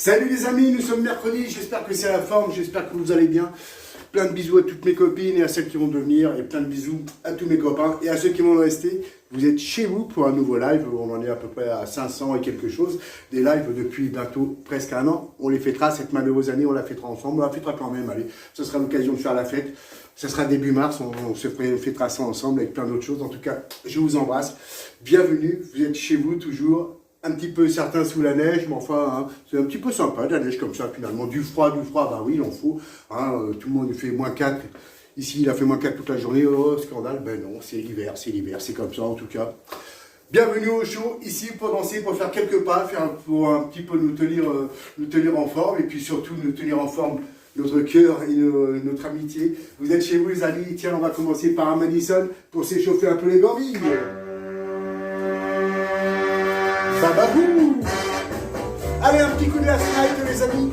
Salut les amis, nous sommes mercredi, j'espère que c'est la forme, j'espère que vous allez bien. Plein de bisous à toutes mes copines et à celles qui vont devenir, et plein de bisous à tous mes copains et à ceux qui vont rester. Vous êtes chez vous pour un nouveau live, on en est à peu près à 500 et quelque chose. Des lives depuis bientôt presque un an. On les fêtera, cette malheureuse année, on la fêtera ensemble, on la fêtera quand même, allez. Ce sera l'occasion de faire la fête. Ça sera début mars, on se fêtera ça ensemble avec plein d'autres choses. En tout cas, je vous embrasse. Bienvenue, vous êtes chez vous toujours. Un petit peu certains sous la neige, mais enfin, hein, c'est un petit peu sympa, de la neige comme ça, finalement. Du froid, bah oui, il en faut. Hein, tout le monde fait -4. Ici, il a fait -4 toute la journée. Oh, scandale. Ben non, c'est l'hiver, c'est comme ça, en tout cas. Bienvenue au show, ici, pour danser, pour faire quelques pas, pour un petit peu nous tenir en forme, et puis surtout nous tenir en forme notre cœur et notre amitié. Vous êtes chez vous, les amis. Tiens, on va commencer par un Madison pour s'échauffer un peu les gorbilles. Bababou! Allez, un petit coup de la snipe, les amis.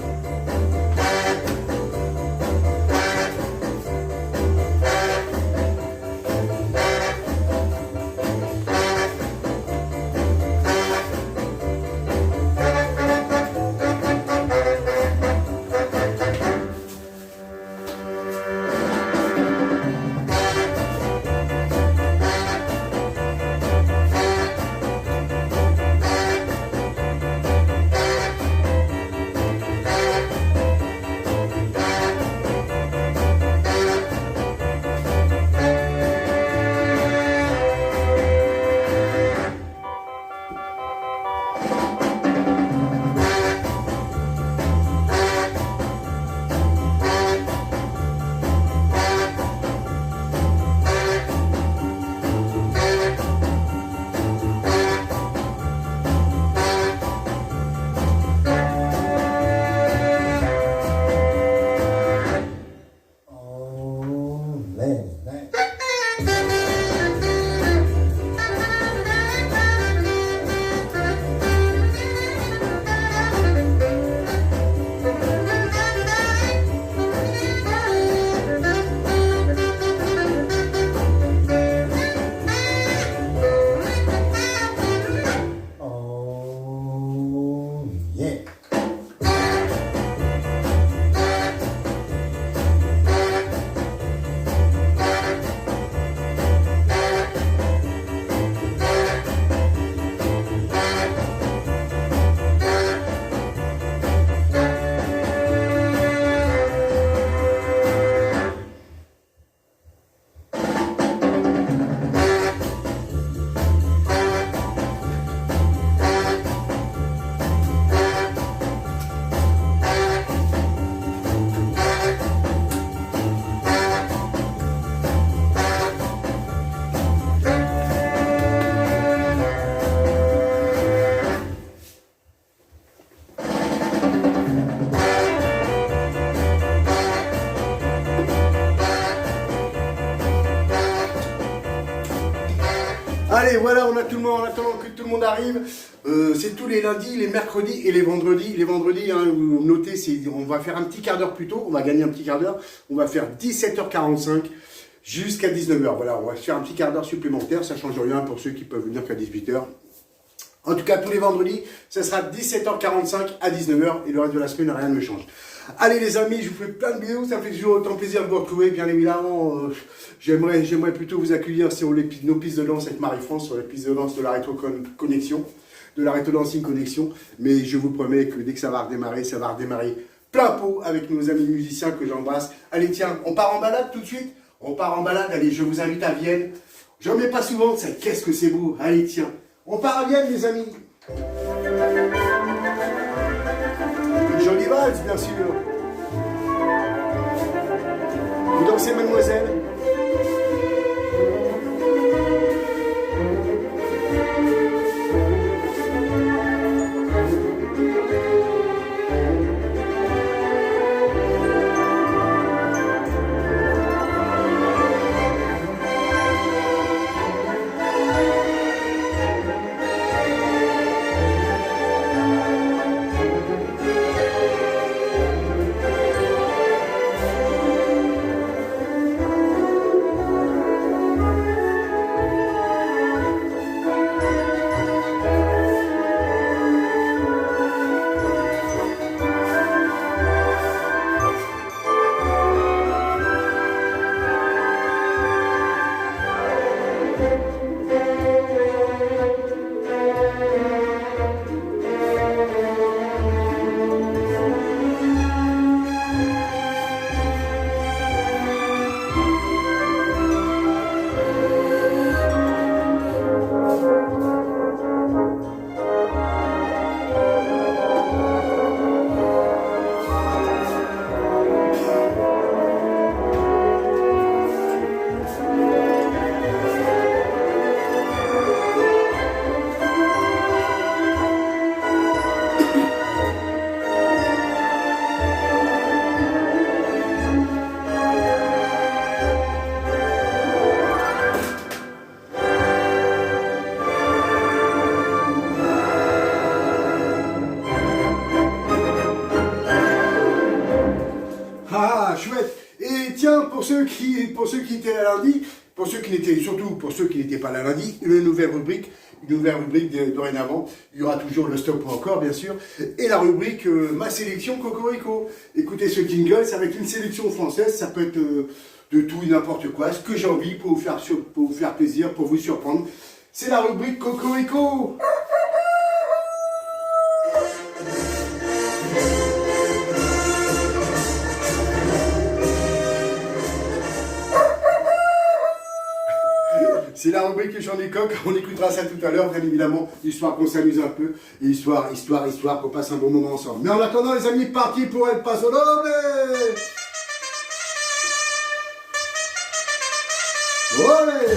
Allez, voilà, on a tout le monde, en attendant que tout le monde arrive. C'est tous les lundis, les mercredis et les vendredis. Les vendredis, hein, vous notez, on va faire un petit quart d'heure plus tôt. On va gagner un petit quart d'heure. On va faire 17h45 jusqu'à 19h. Voilà, on va faire un petit quart d'heure supplémentaire. Ça ne change rien pour ceux qui peuvent venir qu'à 18h. En tout cas, tous les vendredis, ça sera 17h45 à 19h. Et le reste de la semaine, rien ne me change. Allez les amis, je vous fais plein de bisous, ça me fait toujours autant plaisir de vous retrouver, bien évidemment. J'aimerais plutôt vous accueillir sur nos pistes de danse avec Marie-France, sur les pistes de danse de la rétro-connexion, de la rétro-dancing connexion. Mais je vous promets que dès que ça va redémarrer plein pot avec nos amis musiciens que j'embrasse. Allez tiens, on part en balade tout de suite. On part en balade, allez, je vous invite à Vienne. J'en mets pas souvent, ça, qu'est-ce que c'est beau. Allez tiens, on part à Vienne les amis. Une jolie valse, bien sûr. Vous dansez, mademoiselle? pour ceux qui étaient là lundi, surtout pour ceux qui n'étaient pas là lundi, une nouvelle rubrique dorénavant. Il y aura toujours le stop ou encore, bien sûr, et la rubrique Ma sélection Cocorico. Écoutez ce jingle, c'est avec une sélection française, ça peut être de tout et n'importe quoi, ce que j'ai envie pour vous faire plaisir, pour vous surprendre. C'est la rubrique Cocorico. C'est la rubrique Chant des coqs, on écoutera ça tout à l'heure, bien évidemment, histoire qu'on s'amuse un peu, et histoire qu'on passe un bon moment ensemble. Mais en attendant, les amis, parti pour El Paso Doble. Olé!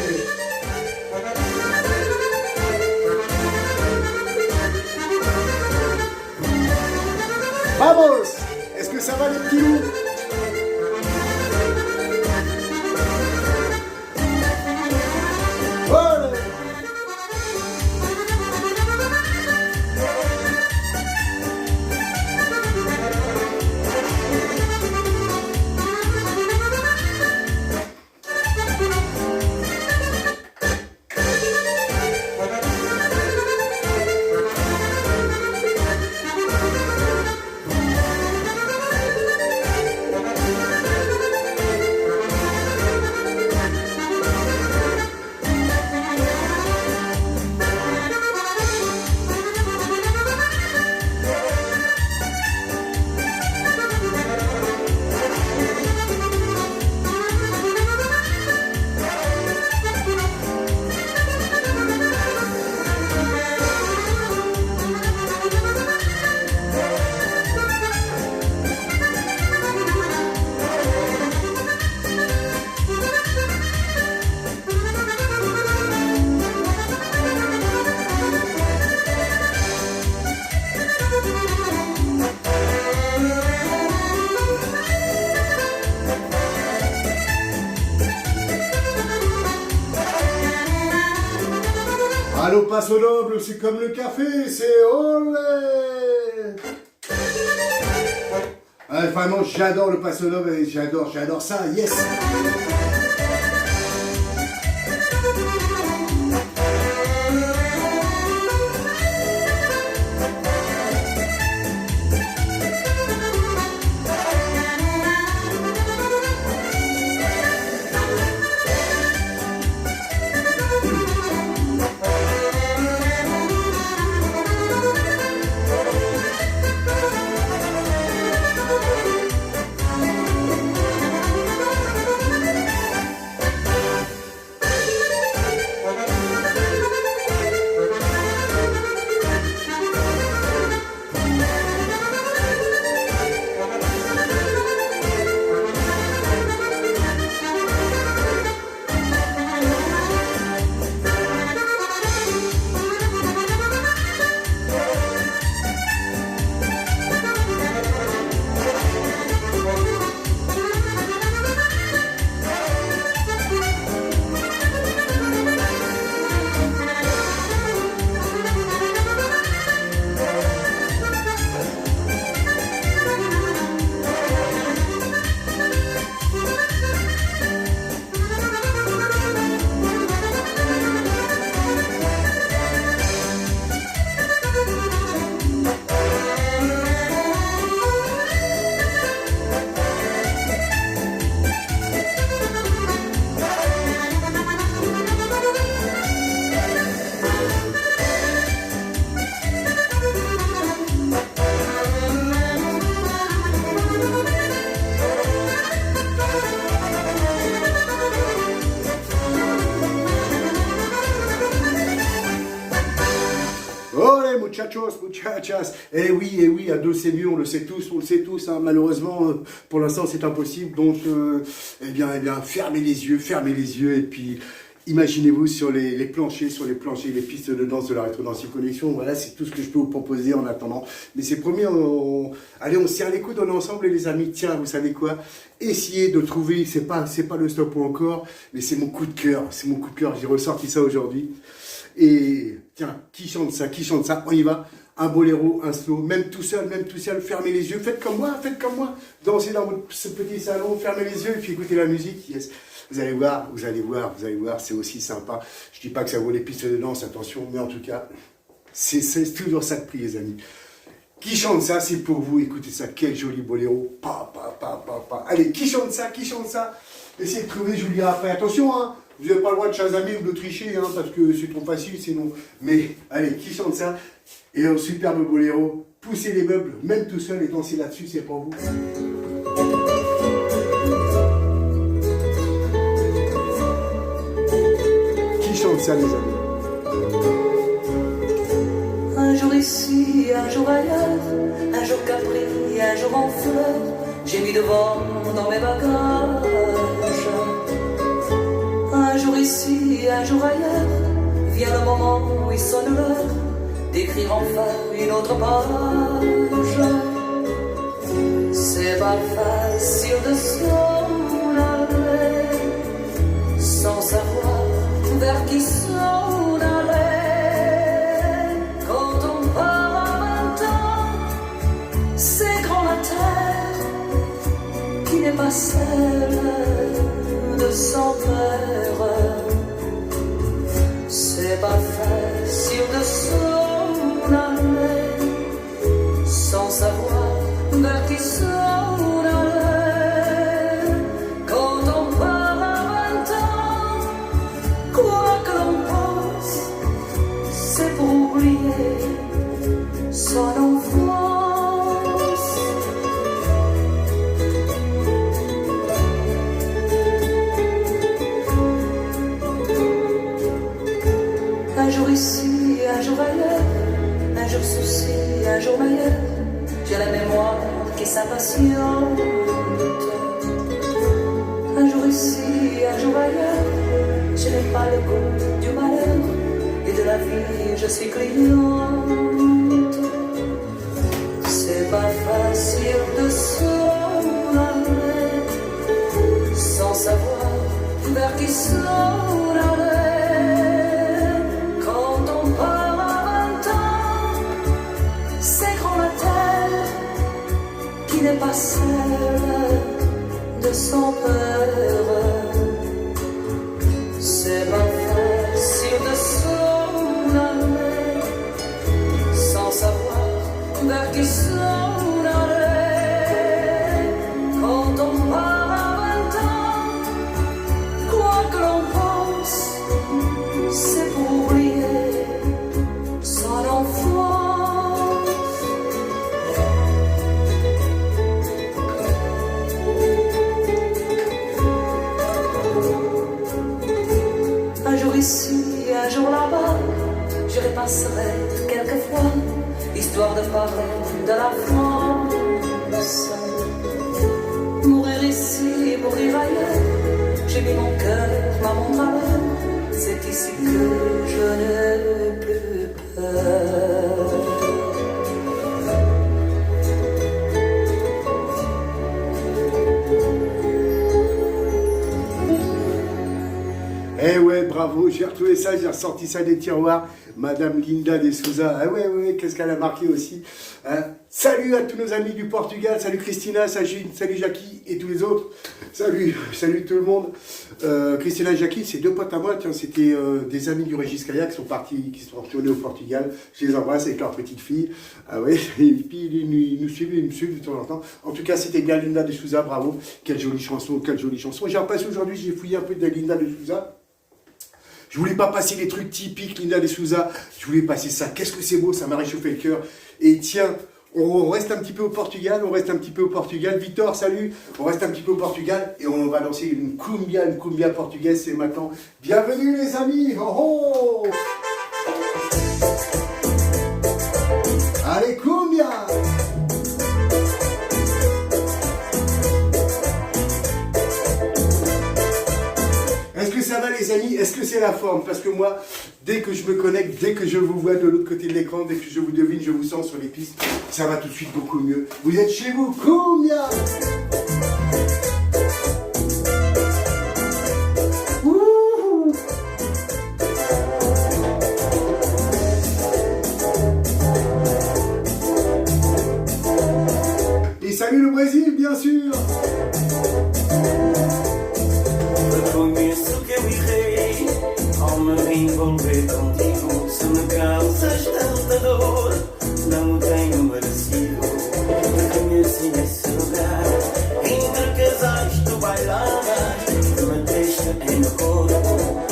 Vamos! Est-ce que ça va les petits loups? Allô, Paso Doble, c'est comme le café, c'est olé! Ah, vraiment, j'adore le Paso Doble et j'adore ça, yes! Muchachas, eh oui, à deux c'est mieux, on le sait tous, hein. Malheureusement, pour l'instant c'est impossible, donc, eh bien, fermez les yeux, et puis, imaginez-vous sur les planchers, les pistes de danse de la Rétro-Dancing Connection, voilà, c'est tout ce que je peux vous proposer en attendant, mais c'est promis, allez, on se serre les coudes, on est ensemble, les amis, tiens, vous savez quoi, essayez de trouver, c'est pas le stop ou encore, mais c'est mon coup de cœur, j'ai ressorti ça aujourd'hui. Et tiens, qui chante ça, on y va. un boléro, un slow, même tout seul, fermez les yeux, faites comme moi, dansez dans ce petit salon, fermez les yeux et puis écoutez la musique, yes. Vous allez voir, c'est aussi sympa. Je dis pas que ça vaut les pistes de danse, attention, mais en tout cas, c'est toujours ça de prix, les amis. Qui chante ça, c'est pour vous, écoutez ça, quel joli boléro. Allez, qui chante ça? Essayez de trouver, je vous le dirai après. Attention, hein, vous n'avez pas le droit de chasamer ou de tricher, hein, parce que c'est trop facile sinon. Mais allez, qui chante ça? Et un superbe boléro, poussez les meubles, même tout seul, et dansez là-dessus, c'est pour vous. Qui chante ça, les amis? Un jour ici, un jour ailleurs, un jour Capri, un jour en fleurs, j'ai mis devant dans mes bagages. Un jour ici, un jour ailleurs, vient le moment où il sonne l'heure d'écrire enfin une autre page. C'est pas facile de s'en aller sans savoir vers qui s'en aller. C'est grand la terre qui n'est pas celle de son père. C'est pas facile de s'en aller sans savoir vers qui s'en aller. Quand on part à 20 ans, quoi que l'on pense, c'est pour oublier son enfant. Un jour ici, un jour ailleurs, un jour souci, un jour meilleur, j'ai la mémoire qui s'impatiente. Un jour ici, un jour ailleurs, je n'ai pas le goût du malheur, et de la vie je suis cliente. C'est pas facile de s'en aller sans savoir vers qui s'en aller. N'est pas celle de son père. C'est pas facile de s'en aller sans savoir vers qui s'en aller. Quand on part à 20 ans, quoi que l'on pense, c'est pour oublier son enfant. Ici, un jour là-bas, je repasserai quelquefois, histoire de parler de la France. Mourir ici, mourir ailleurs, j'ai mis mon cœur, ma montre à l'heure, c'est ici que je n'ai plus peur. Eh ouais, bravo, j'ai retrouvé ça, j'ai ressorti ça des tiroirs. Madame Linda de Souza, ah ouais, qu'est-ce qu'elle a marqué aussi. Hein. Salut à tous nos amis du Portugal, salut Christina, salut Jackie et tous les autres. Salut tout le monde. Christina et Jackie, c'est deux potes à moi, tiens, c'était des amis du Régis Kayak qui sont retournés au Portugal. Je les embrasse avec leur petite fille. Ah ouais, et puis ils me suivent de temps en temps. En tout cas, c'était bien Linda de Souza, bravo. Quelle jolie chanson. J'ai repassé aujourd'hui, j'ai fouillé un peu de Linda de Souza. Je voulais pas passer les trucs typiques Linda de Souza, je voulais passer ça. Qu'est-ce que c'est beau, ça m'a réchauffé le cœur. Et tiens, on reste un petit peu au Portugal, Victor, salut. On reste un petit peu au Portugal et on va danser une cumbia portugaise, c'est maintenant. Bienvenue les amis, oh, oh. Allez, cumbia. Est-ce que ça va les amis? Est-ce que c'est la forme? Parce que moi, dès que je me connecte, dès que je vous vois de l'autre côté de l'écran, dès que je vous devine, je vous sens sur les pistes, ça va tout de suite beaucoup mieux. Vous êtes chez vous, cumbia. salut le Brésil, bien sûr. Reconheço que eu errei ao me envolver contigo. Se me causas tanta dor, não o tenho merecido. Reconheci nesse lugar, entre casais tu bailavas, me deixa em meu corpo,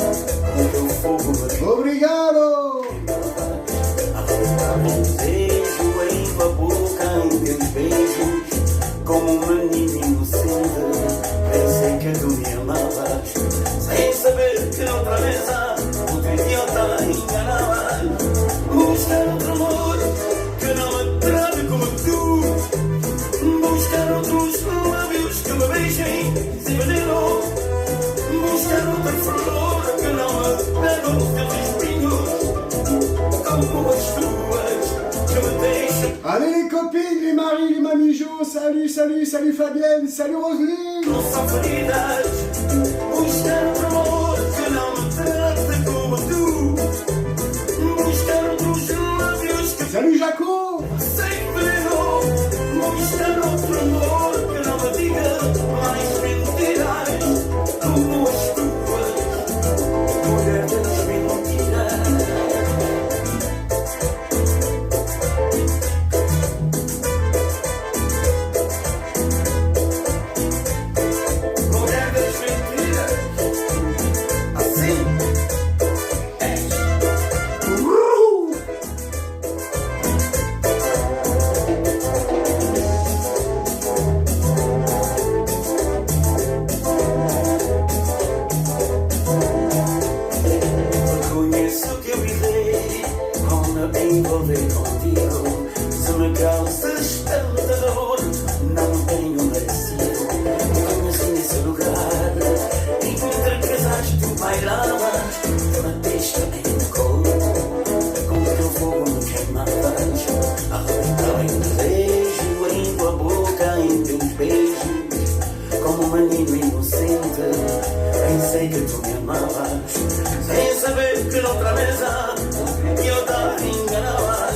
o teu fogo me Obrigado. arrancava um desejo em tua boca, em teus beijos, como um menino inocente. Pensei que tu me amavas, sem saber que noutra mesa outro idiota enganavas. Buscar outro amor que não me trate como tu. Buscar outros lábios que me beijem sem veneno. Buscar outra flor que não me pega os teus espinhos, como as tuas que me deixam. Allez les copines, les maris, les mamijots, salut, salut, salut Fabienne, salut Roselyne. Não são feridas. Buscar outro amor que não me trate como tu. Buscar outros lábios que Salut Jaco. sem veneno. Buscar outro amor que não me diga mais mentiras como as tuas, mulher das mentiras. Mulher das mentiras. Assim és. Reconheço que eu errei ao me envolver contigo. Se me causas tanta dor, não tenho merecido. Reconheço nesse lugar, entre casais tu bailavas, me deixa em meu corpo, com o teu fogo me queimavas. Arrebentava em desejo em tua boca, em teus beijos, como um menino inocente. Pensei que tu me amavas, sem saber que noutra mesa eu te enganavas.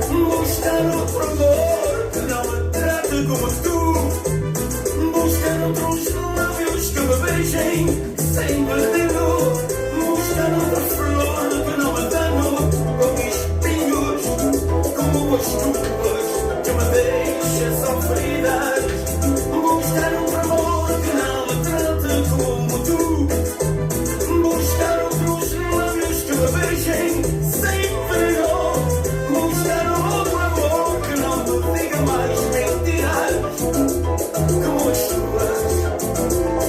Buscar outro amor que não me trate como tu. Buscar outros lábios que me beijem sem veneno. Buscar outra flor que não me dano com espinhos, como as tuas que me deixam sofridas. Buscar outro amor que não me trate como tu. Buscar outros lábios que me beijem sem veneno. Buscar outro amor que não me diga mais mentiras como as tuas,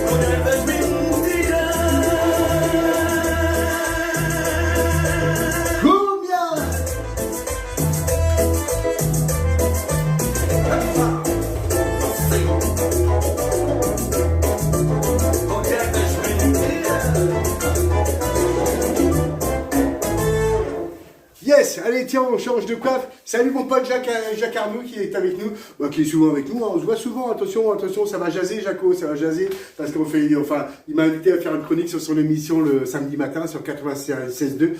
mulher das mentiras. Cumbia. Assim, mulher das mentiras. Yes, allez tiens, on change de coiffe. Salut mon pote Jacques Arnaud qui est avec nous, qui est souvent avec nous, hein. On se voit souvent, attention, attention, ça va jaser Jaco, ça va jaser, parce qu'on fait, enfin, il m'a invité à faire une chronique sur son émission le samedi matin sur 96.2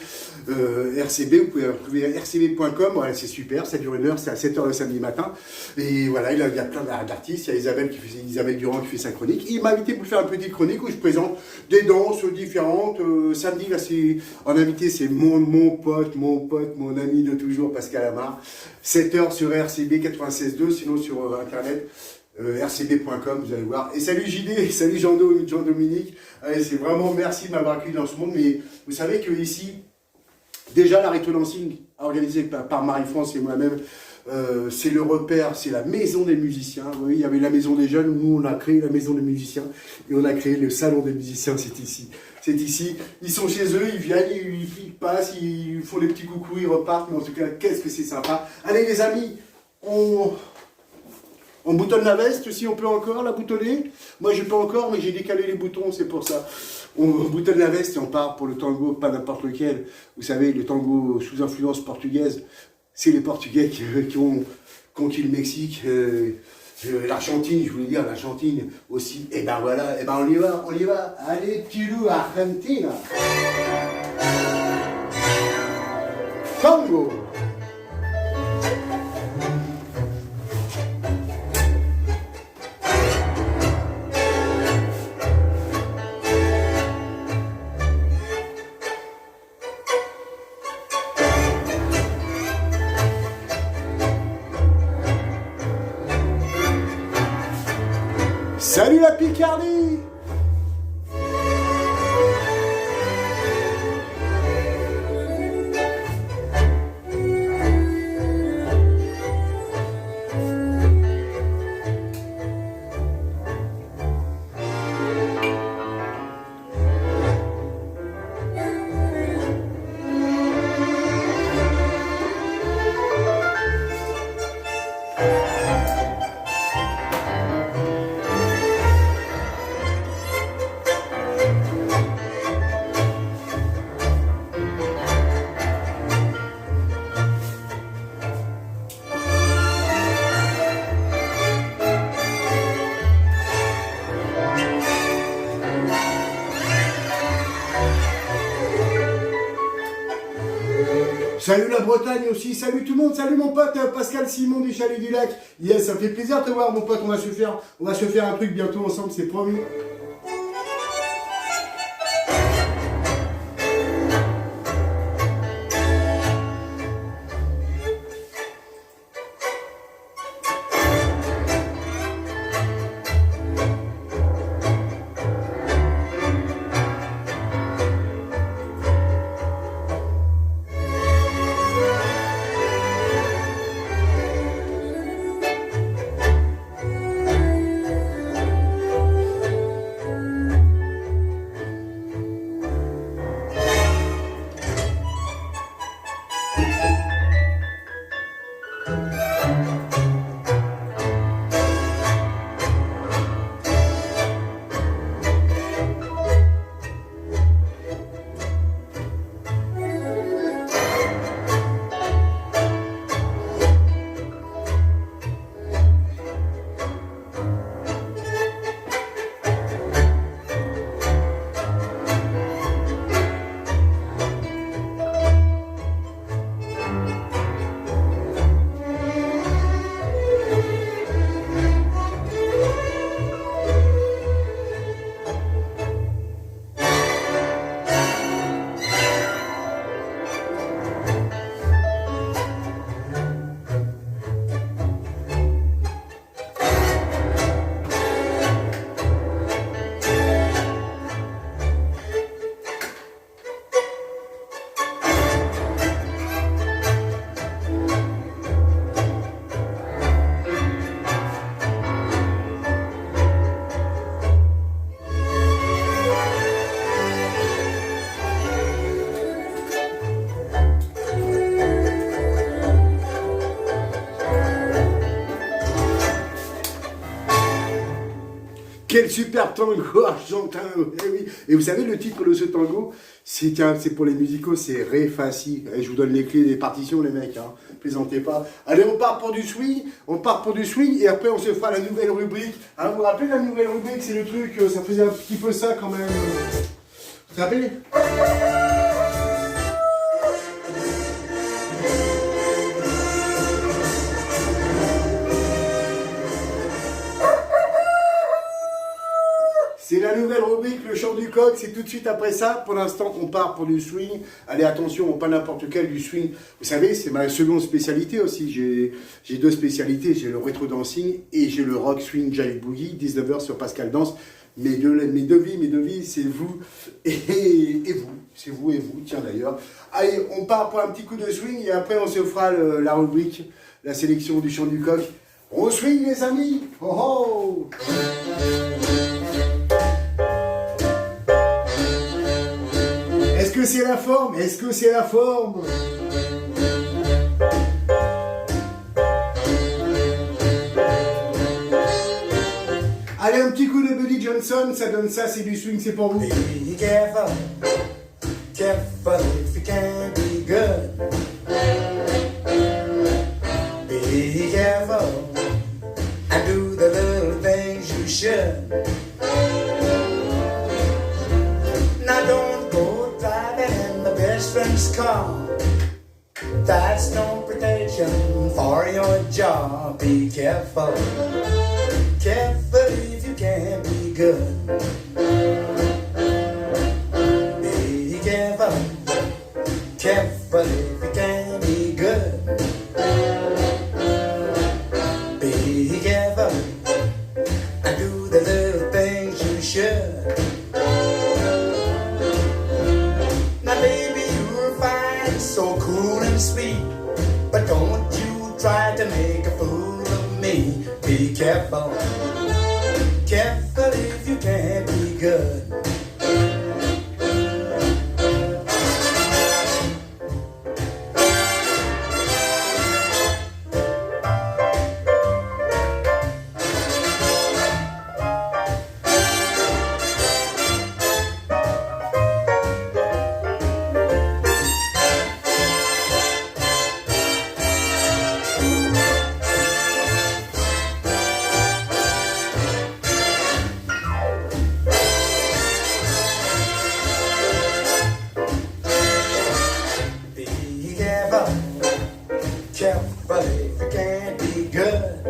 RCB, vous pouvez retrouver rcb.com, voilà, c'est super, ça dure 1 heure, c'est à 7h le samedi matin, et voilà, il y a plein d'artistes, il y a Isabelle Durand qui fait sa chronique, il m'a invité pour faire une petite chronique où je présente des danses différentes, samedi, là, c'est, en invité, c'est mon pote, mon ami de toujours, Pascal Amar, 7h sur RCB 96.2, sinon sur internet, rcb.com, vous allez voir. Et salut JD, salut Jean-Dominique. Allez, c'est vraiment merci de m'avoir accueilli dans ce monde. Mais vous savez que ici, déjà la Retro Dancing, organisée par Marie-France et moi-même, c'est le repère, c'est la maison des musiciens. Oui, il y avait la maison des jeunes, nous on a créé la maison des musiciens et on a créé le salon des musiciens, c'est ici. C'est ici, ils sont chez eux, ils viennent, ils passent, ils font des petits coucous, ils repartent, mais en tout cas, qu'est-ce que c'est sympa. Allez les amis, on boutonne la veste, si on peut encore la boutonner. Moi je peux encore, mais j'ai décalé les boutons, c'est pour ça. On boutonne la veste et on part pour le tango, pas n'importe lequel. Vous savez, le tango sous influence portugaise, c'est les Portugais qui ont conquis le Mexique, l'Argentine, je voulais dire, l'Argentine aussi. Et ben voilà, et ben on y va. Allez, petit loup, Argentine. Tango. Salut la Picardie! Salut la Bretagne aussi, salut tout le monde, salut mon pote Pascal Simon du Chalet du Lac. Yes, ça me fait plaisir de te voir mon pote, on va se faire un truc bientôt ensemble, c'est promis. Quel super tango argentin, eh oui. Et vous savez, le titre de ce tango, c'est pour les musicaux, c'est Ré, Fa, Si. Et je vous donne les clés des partitions, les mecs, hein. Plaisantez pas. Allez, on part pour du swing, et après on se fera la nouvelle rubrique. Hein, vous vous rappelez la nouvelle rubrique, c'est le truc, ça faisait un petit peu ça quand même. Vous vous rappelez ? C'est la nouvelle rubrique, le chant du coq, c'est tout de suite après ça. Pour l'instant, on part pour du swing. Allez, attention, pas n'importe quel, du swing. Vous savez, c'est ma seconde spécialité aussi. J'ai deux spécialités, j'ai le rétro dancing et j'ai le rock swing jive boogie, 19h sur Pascal Danse. Mes deux vies, c'est vous et vous. C'est vous et vous, tiens d'ailleurs. Allez, on part pour un petit coup de swing et après on se fera la rubrique, la sélection du chant du coq. On swing les amis. Oh oh. Est-ce que c'est la forme? Est-ce que c'est la forme? Allez, un petit coup de Buddy Johnson, ça donne ça, c'est du swing, c'est pour vous. Be careful, careful if you can be good. Be careful and do the little things you should. Now don't go driving in the best friend's car. That's no protection for your job. Be careful, careful if you can be good. Be careful, careful if you can be good. Be careful and do the little me. Be careful, careful if you can't be good. Careful if you can't be good.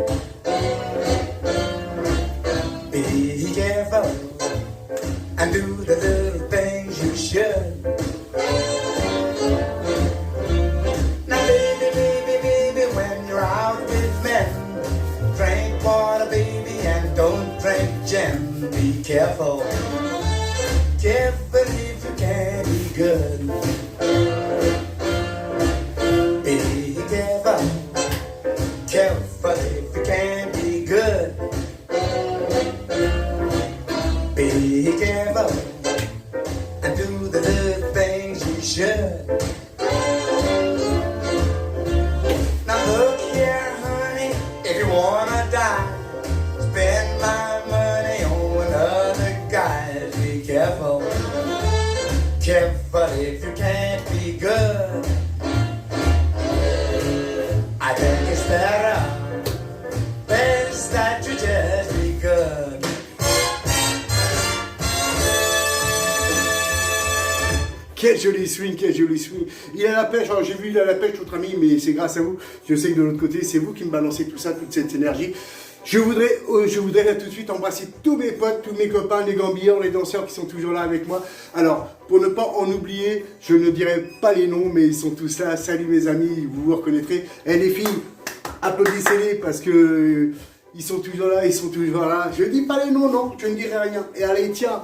Be careful and do the little things you should. Now baby, baby, baby, when you're out with men, drink water, baby, and don't drink gin. Be careful, careful if you can't be good. Careful if you can't be good. Be careful and do the little things you should. Now look here, honey, if you wanna die, spend my money on other guys. Be careful, careful if you can't be good. I think it's better, best that you just be good. Quel joli swing, quel joli swing. Il a la pêche, alors j'ai vu il a la pêche notre ami, mais c'est grâce à vous. Je sais que de l'autre côté, c'est vous qui me balancez tout ça, toute cette énergie. Je voudrais là tout de suite embrasser tous mes potes, tous mes copains, les gambilleurs, les danseurs qui sont toujours là avec moi. Alors, pour ne pas en oublier, je ne dirai pas les noms, mais ils sont tous là. Salut mes amis, vous vous reconnaîtrez. Et les filles, applaudissez-les parce que ils sont toujours là, ils sont toujours là. Je ne dis pas les noms, non, je ne dirai rien. Et allez, tiens,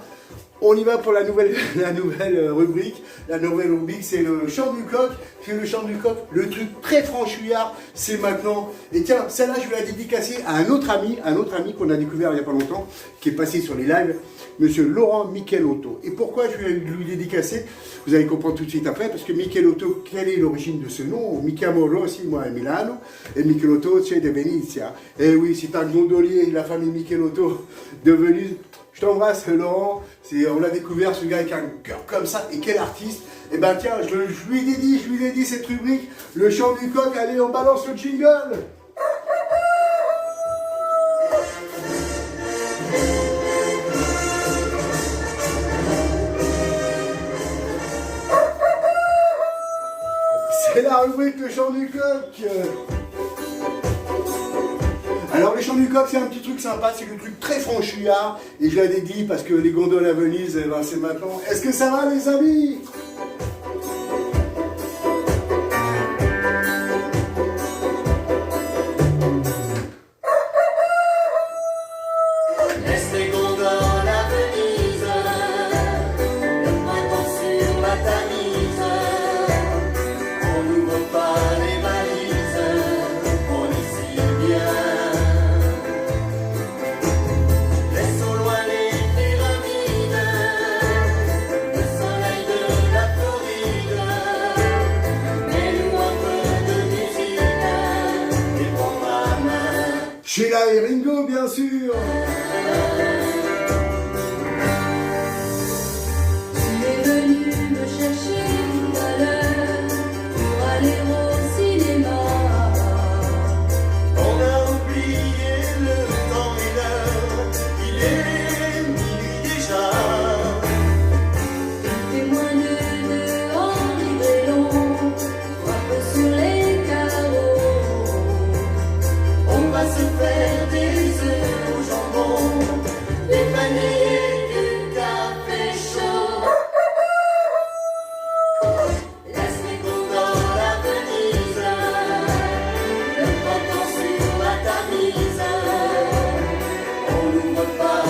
on y va pour la nouvelle rubrique. La nouvelle rubrique, c'est le chant du coq. C'est le chant du coq, le truc très franchouillard, c'est maintenant. Et tiens, celle-là, je vais la dédicacer à un autre ami qu'on a découvert il n'y a pas longtemps, qui est passé sur les lives, monsieur Laurent Michelotto. Et pourquoi je vais lui dédicacer? Vous allez comprendre tout de suite après, parce que Michelotto, quelle est l'origine de ce nom? Mi chiamo Rossi, moi, à Milano, et Michelotto, c'est de Venezia. Et oui, c'est un gondolier, la famille Michelotto de Venise. Je t'embrasse, Laurent. On l'a découvert, ce gars avec un cœur comme ça. Et quel artiste. Et ben tiens, je lui ai dédié cette rubrique, le chant du coq. Allez, on balance le jingle. C'est la rubrique le chant du coq. Alors, les chants du coq, c'est un petit truc sympa, c'est le truc très franchouillard. Et je la dédie parce que les gondoles à Venise, eh ben, c'est maintenant. Est-ce que ça va, les amis? Laisse les gondoles à Venise, le printemps sur la Tamise. On n'ouvre pas les valises, on est si bien. Laisse au loin les pyramides, le soleil de la Floride. Mets-nous un peu de musique et prends ma main. Sheila et Ringo, bien sûr. Tu es venu me chercher tout à l'heure pour aller au cinéma. On a oublié le temps et l'heure, il est minuit déjà. Témoin de dehors, livré long, frappe sur les carreaux. On va se faire des œufs au jambon, des paniers et du café chaud. Laisse les gondoles à Venise, le printemps sur la Tamise. On n'ouvre pas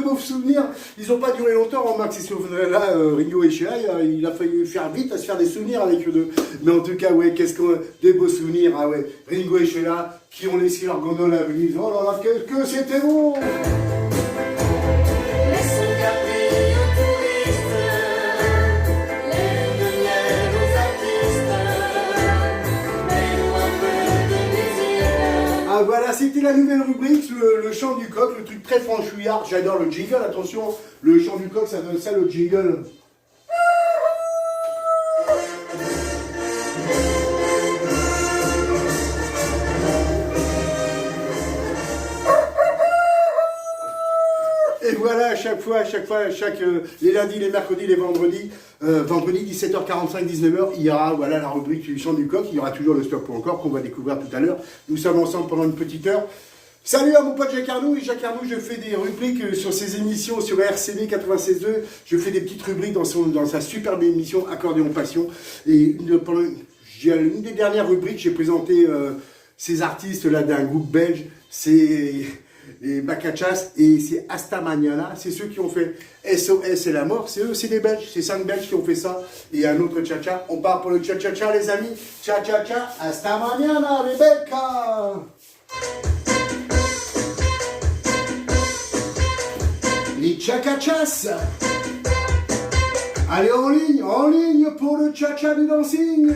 beaux souvenirs. Ils ont pas duré longtemps. Remarque, ces souvenirs-là, Ringo et Sheila, il a fallu faire vite à se faire des souvenirs avec eux deux. Mais en tout cas, ouais, qu'est-ce qu'on des beaux souvenirs. Ah ouais, Ringo et Sheila qui ont laissé leur gondole à Venise. Oh là là, que c'était bon. Ah voilà, c'était la nouvelle rubrique, le chant du coq, le truc très franchouillard. J'adore le jingle, attention, le chant du coq, ça donne ça, le jingle. Et voilà, à chaque fois, les lundis, les mercredis, les vendredis, vendredi 17h45, 19h, il y aura voilà, la rubrique du chant du coq, il y aura toujours le stop ou encore qu'on va découvrir tout à l'heure. Nous sommes ensemble pendant une petite heure. Salut à mon pote Jacques Arnoux, et Jacques Arnoux, je fais des rubriques sur ses émissions sur RCB 96.2, je fais des petites rubriques dans sa superbe émission Accordéon Passion, et une des dernières rubriques, j'ai présenté ces artistes là d'un groupe belge, c'est les Bacachas, et c'est Hasta Mañana, c'est ceux qui ont fait SOS et la mort, c'est eux, c'est des Belges, c'est 5 Belges qui ont fait ça, et un autre cha-cha, on part pour le cha-cha-cha les amis, cha-cha-cha, Hasta Mañana Rebecca. Les cha-cha-chas. Allez en ligne pour le cha-cha du dancing.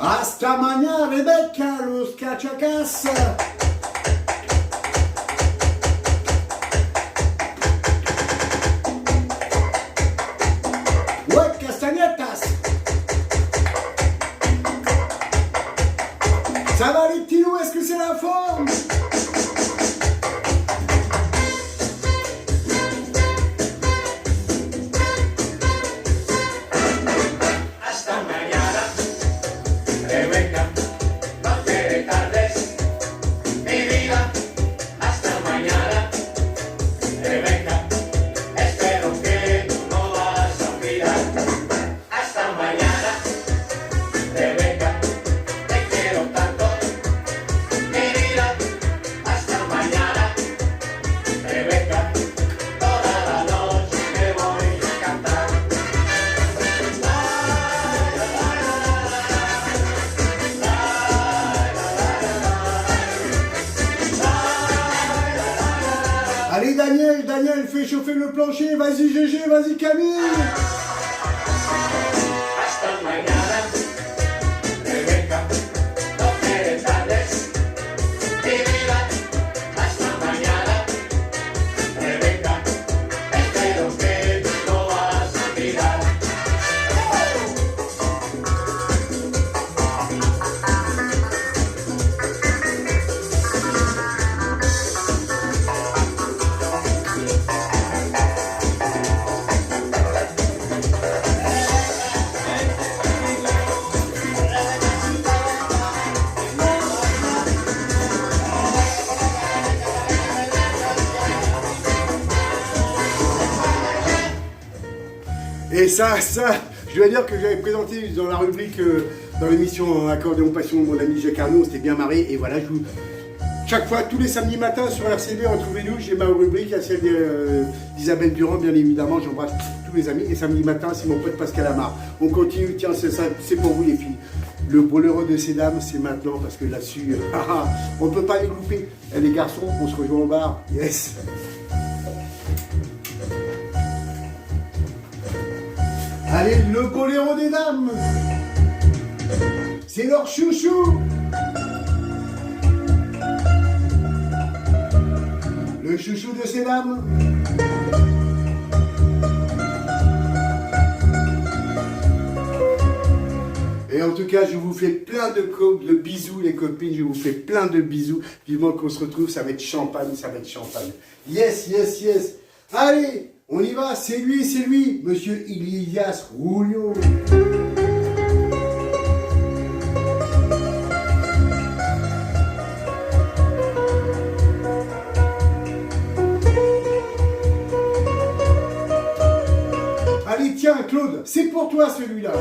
Hasta mañana, Rebecca, los cachacas. Ouais, castagnetas. Ça va les petits loups, est-ce que c'est la forme? Allez Daniel, fais chauffer le plancher, vas-y GG, vas-y Camille. Hasta mañana, Rebecca, no te tardes, mi vida, hasta mañana, Rebecca, espero que no vas a olvidar. Et ça, je dois dire que j'avais présenté dans la rubrique, dans l'émission Accordéon Passion, mon ami Jacques Arnaud, on s'était bien marré. Et voilà, chaque fois, tous les samedis matins sur RCB, retrouvez-nous. J'ai ma rubrique, il y a celle d'Isabelle Durand, bien évidemment. J'embrasse tous mes amis. Et samedi matin, c'est mon pote Pascal Amar. On continue, tiens, c'est pour vous les filles. Le bolero de ces dames, c'est maintenant, parce que là-dessus, on ne peut pas les louper. Et les garçons, on se rejoint au bar. Yes. Allez, le boléro des dames, c'est leur chouchou. Le chouchou de ces dames. Et en tout cas, je vous fais plein de bisous, les copines. Je vous fais plein de bisous. Vivement qu'on se retrouve, ça va être champagne, ça va être champagne. Yes, yes, yes. Allez, on y va, c'est lui, Monsieur Ilias Roulion. Allez, tiens, Claude, c'est pour toi celui-là.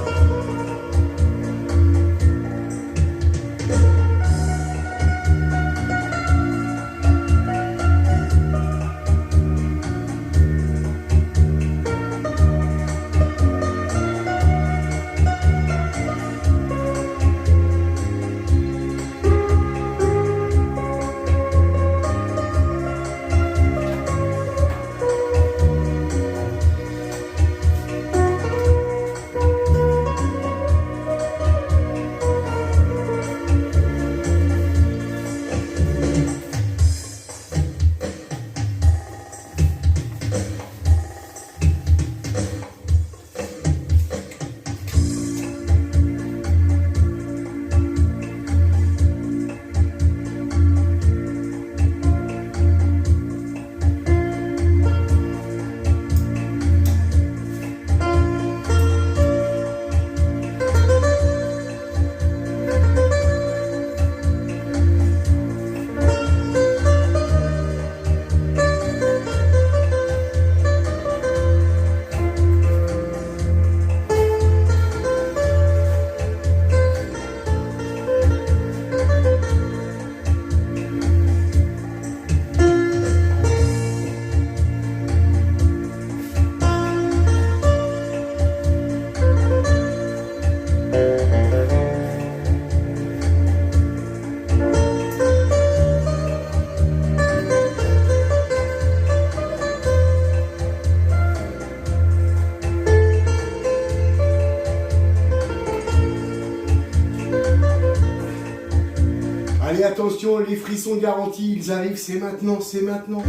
Allez, attention, les frissons garantis, ils arrivent, c'est maintenant, c'est maintenant.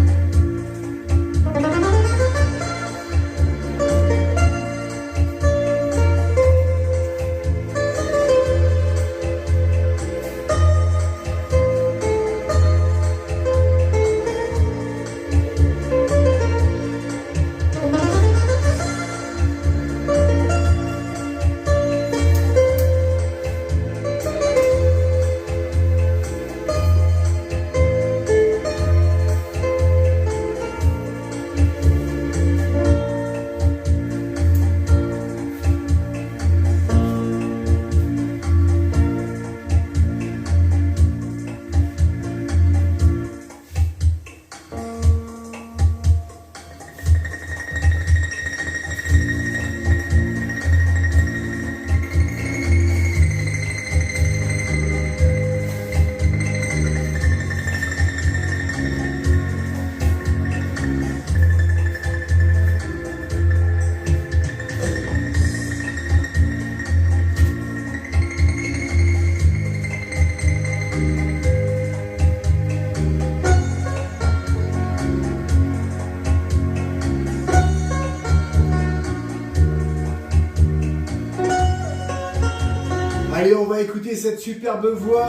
Allez, on va écouter cette superbe voix.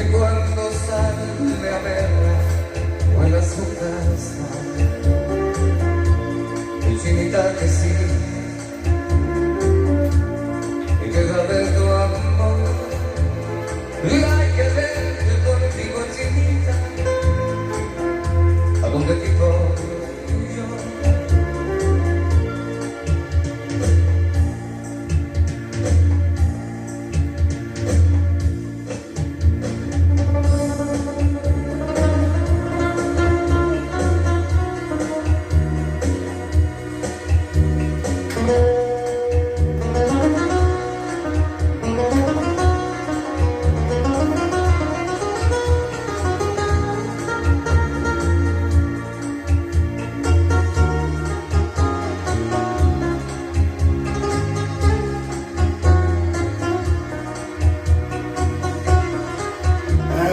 que cuando sale a verla vuela a su casa, infinita que sí, y que va a ver tu amor, y hay que verte contigo chinita, a donde te voy yo.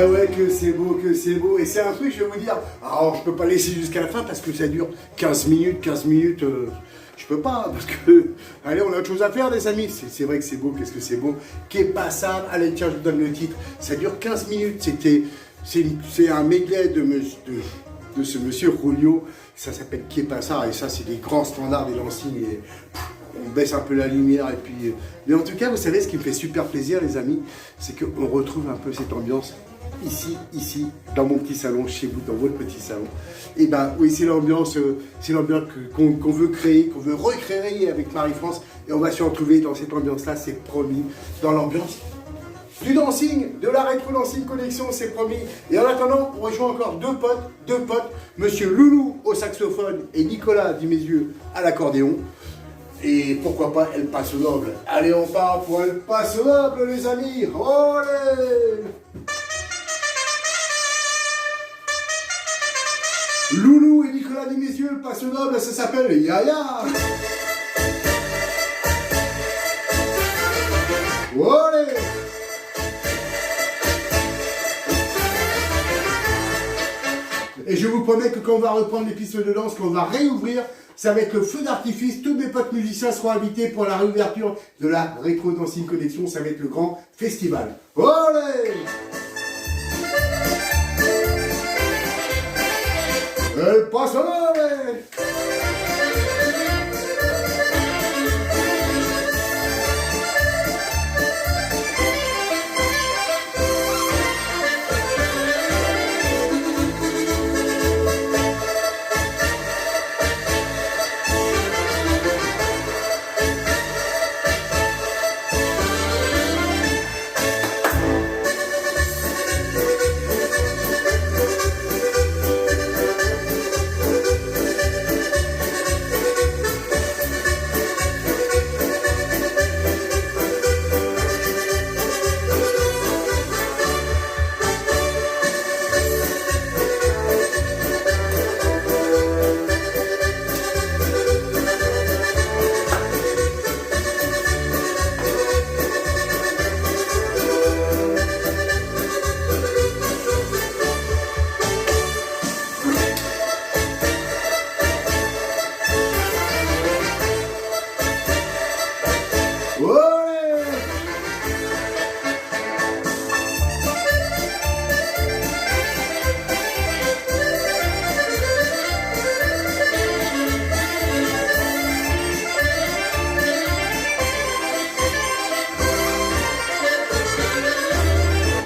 Ah ouais, que c'est beau, que c'est beau. Et c'est un truc, je vais vous dire, alors je peux pas laisser jusqu'à la fin parce que ça dure 15 minutes, je peux pas, parce que, allez, on a autre chose à faire, les amis. C'est vrai que c'est beau, qu'est-ce que c'est beau. Qu'est pas ça? Allez, tiens, je vous donne le titre. Ça dure 15 minutes, c'est un medley de ce monsieur Julio. Ça s'appelle Qu'est pas ça? Et ça, c'est des grands standards des dancing. Et on baisse un peu la lumière. Et puis, mais en tout cas, vous savez, ce qui me fait super plaisir, les amis, c'est qu'on retrouve un peu cette ambiance ici, dans mon petit salon, chez vous, dans votre petit salon. Et ben oui, c'est l'ambiance qu'on veut créer, qu'on veut recréer avec Marie-France. Et on va se retrouver dans cette ambiance-là, c'est promis, dans l'ambiance du dancing, de la rétro dancing collection, c'est promis. Et en attendant, on rejoint encore deux potes, Monsieur Loulou au saxophone et Nicolas Dimézieux à l'accordéon. Et pourquoi pas El Paso Noble. Allez, on part pour El Paso Noble, les amis. Olé! Loulou et Nicolas Dimézieux, El Paso Noble, ça s'appelle Yaya. Olé! Et je vous promets que quand on va reprendre les pistes de danse, qu'on va réouvrir, c'est avec le feu d'artifice. Tous mes potes musiciens seront invités pour la réouverture de la Rétro Dancing Collection. Ça va être le grand festival. Olé! El Paso Noble!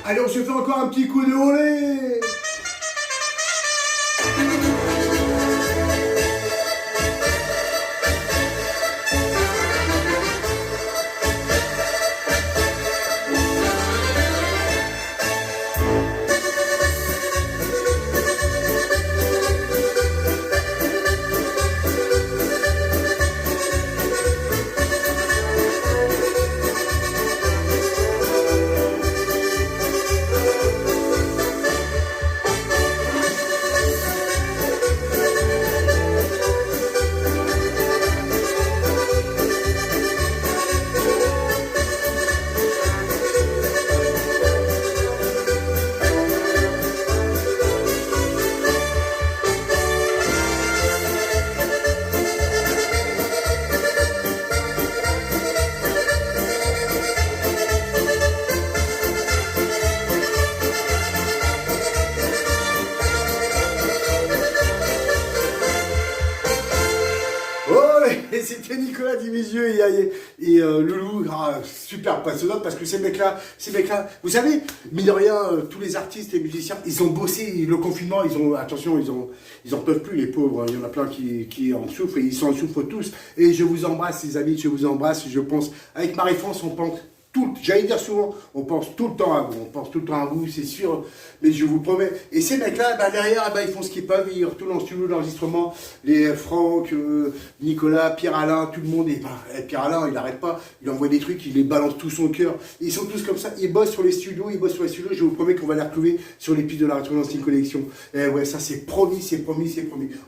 Allez, on se fait encore un petit coup de olé. a Nicolas Dimizieux Loulou, super passionnant parce que ces mecs-là, vous savez, mine de rien, tous les artistes et musiciens, ils ont bossé le confinement, ils en peuvent plus les pauvres, il y en a plein qui en souffrent et ils s'en souffrent tous. Et je vous embrasse les amis, je vous embrasse, je pense, avec Marie-France, on pense j'allais dire souvent, on pense tout le temps à vous, c'est sûr, mais je vous promets. Et ces mecs-là, derrière, ils font ce qu'ils peuvent, ils retournent en studio d'enregistrement, les Franck, Nicolas, Pierre-Alain, tout le monde, et Pierre-Alain, il n'arrête pas, il envoie des trucs, il les balance tout son cœur. Ils sont tous comme ça, ils bossent sur les studios, je vous promets qu'on va les retrouver sur les pistes de la Rétro Dancing Collection. Et ouais, ça c'est promis.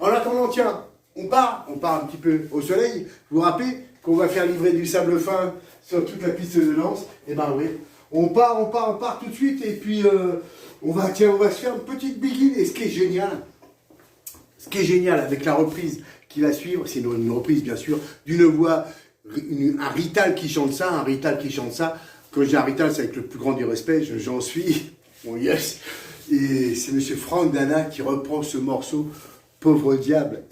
En attendant, tiens, on part un petit peu au soleil, vous vous rappelez qu'on va faire livrer du sable fin sur toute la piste de danse, et oui, on part tout de suite, et puis on va se faire une petite begin, et ce qui est génial avec la reprise qui va suivre, c'est une reprise bien sûr, d'une voix, un Rital qui chante ça, quand je dis un Rital, c'est avec le plus grand du respect, j'en suis, bon yes, et c'est monsieur Franck Dana qui reprend ce morceau, Pauvre diable.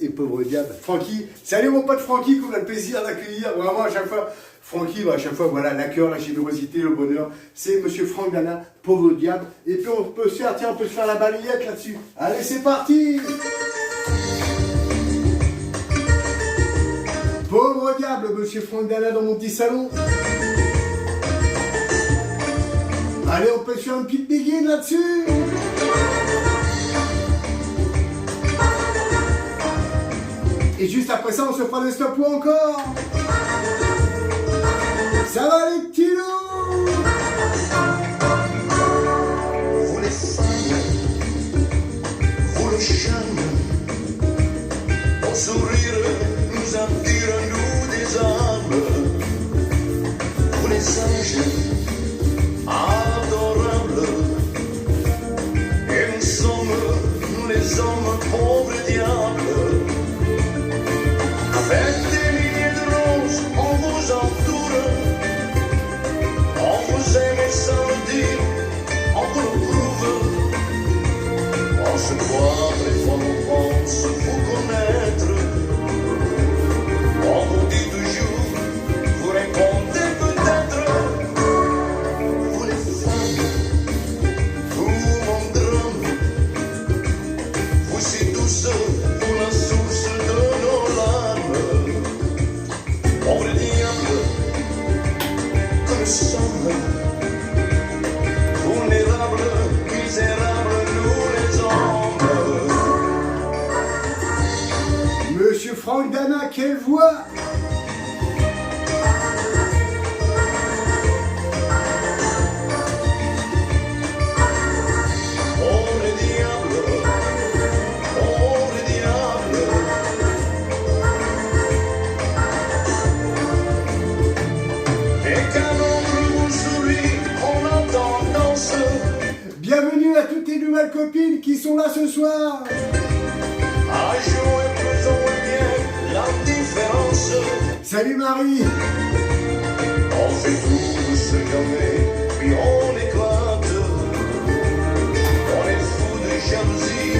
Francky, salut mon pote Francky, qu'on a le plaisir d'accueillir, vraiment à chaque fois. Francky, à chaque fois, voilà, l'accueil, la générosité, le bonheur. C'est monsieur Franck Dana, Pauvre diable. Et puis on peut se faire la balayette là-dessus. Allez, c'est parti. Pauvre diable, monsieur Franck Dana dans mon petit salon. Allez, on peut se faire une petite begin là-dessus. Et juste après ça, on se fera le stop ou encore. Ça va les petits loups. Vous les femmes, vous le charme, mon sourire nous attire à nous des âmes. Vous les anges, adorables, et nous sommes, nous les hommes, pauvres diables. Avec des milliers de roses, on vous entoure. On vous aime sans le dire, on vous le prouve. On se croit, les fois on pense vous connaître. On vous dit toujours, vous répondez peut-être. Vous les femmes, vous mon drame, vous si douce, vous la source de nos larmes. Pauvre diable, que nous sommes, vulnérables, misérables, nous les hommes. Monsieur Franck Dana, quelle voix. Pauvre diable, pauvre diable. Et quand on vous sourit, on entend danser. Bienvenue à toutes les nouvelles copines qui sont là ce soir. À jouer plus ou moins bien la différence. Salut Marie. On fait tout ce jamais, puis on éclate. On est fou de jalousie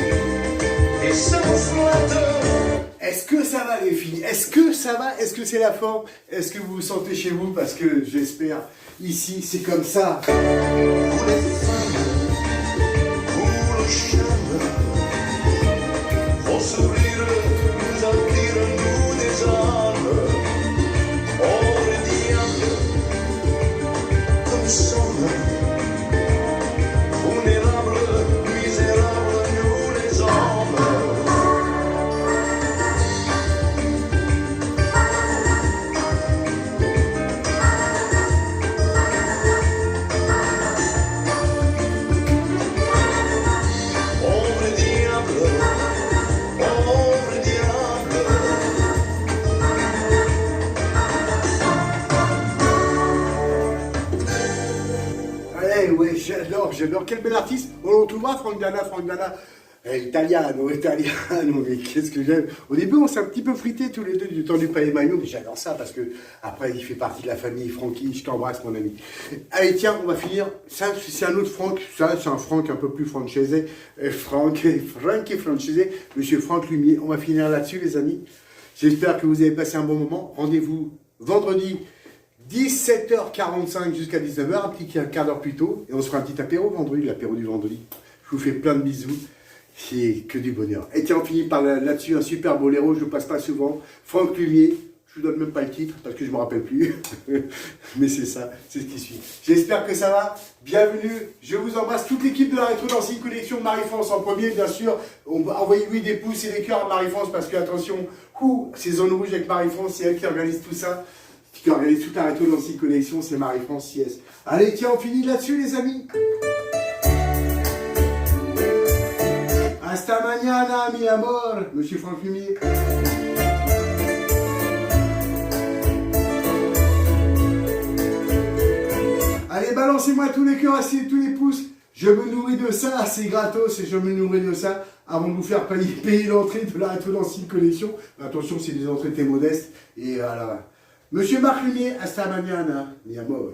et ça nous flatte. Est-ce que ça va les filles? Est-ce que ça va? Est-ce que c'est la forme? Est-ce que vous vous sentez chez vous? Parce que j'espère, ici c'est comme ça. Vous les femmes, vous le charme, vos sourires nous attirent, nous des âmes. Pauvre diable, que nous sommes, vulnérables, misérables, nous les hommes. Pauvre diable, pauvre diable. Ouais, j'adore. Quel bel artiste. On le retrouvera, Franck Dana. Italiano, mais qu'est-ce que j'aime. Au début, on s'est un petit peu frités tous les deux du temps du Palais Maillot, mais j'adore ça parce que après, il fait partie de la famille. Francky, je t'embrasse, mon ami. Allez, tiens, on va finir. Ça, c'est un autre Franck. Ça, c'est un Franck un peu plus franchisé. Franck franchisé. Monsieur Franck Lumier. On va finir là-dessus, les amis. J'espère que vous avez passé un bon moment. Rendez-vous vendredi 17h45 jusqu'à 19h, un petit quart d'heure plus tôt. Et on se fera un petit apéro vendredi, l'apéro du vendredi. Je vous fais plein de bisous. C'est que du bonheur. Et tiens, on finit par là-dessus un super boléro, je ne passe pas souvent. Franck Lumier, je ne vous donne même pas le titre parce que je ne me rappelle plus. Mais c'est ça, c'est ce qui suit. J'espère que ça va. Bienvenue, je vous embrasse. Toute l'équipe de la Rétro Dancing Collection, Marie-France en premier, bien sûr. On va envoyer oui des pouces et des cœurs à Marie-France parce que, attention, c'est Zone Rouge avec Marie-France, c'est elle qui organise tout ça. Qui organise toute la Rétro Dancing Collection, c'est Marie-France, yes. Allez, tiens, on finit là-dessus, les amis. Hasta mañana, mi amor, monsieur Franck Lumier. Allez, balancez-moi tous les cœurs, tous les pouces. Je me nourris de ça, c'est gratos et je me nourris de ça avant de vous faire payer l'entrée de la Rétro Dancing Collection. Attention, c'est des entrées très modestes. Et voilà. Monsieur Marc Lumier, hasta mañana, mi amor.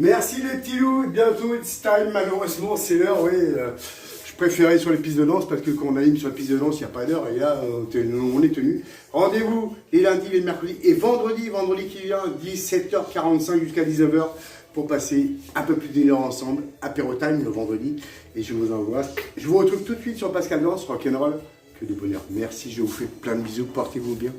Merci les petits loups, bientôt it's time, malheureusement c'est l'heure, oui. Je préférais sur les pistes de danse parce que quand on anime sur les pistes de danse, il n'y a pas d'heure et là on est tenu. Rendez-vous les lundis, les mercredis et vendredi qui vient, 17h45 jusqu'à 19h pour passer un peu plus d'une heure ensemble, apéro time le vendredi et je vous embrasse. Je vous retrouve tout de suite sur Pascal Danse, rock'n'roll, que du bonheur. Merci, je vous fais plein de bisous, portez-vous bien.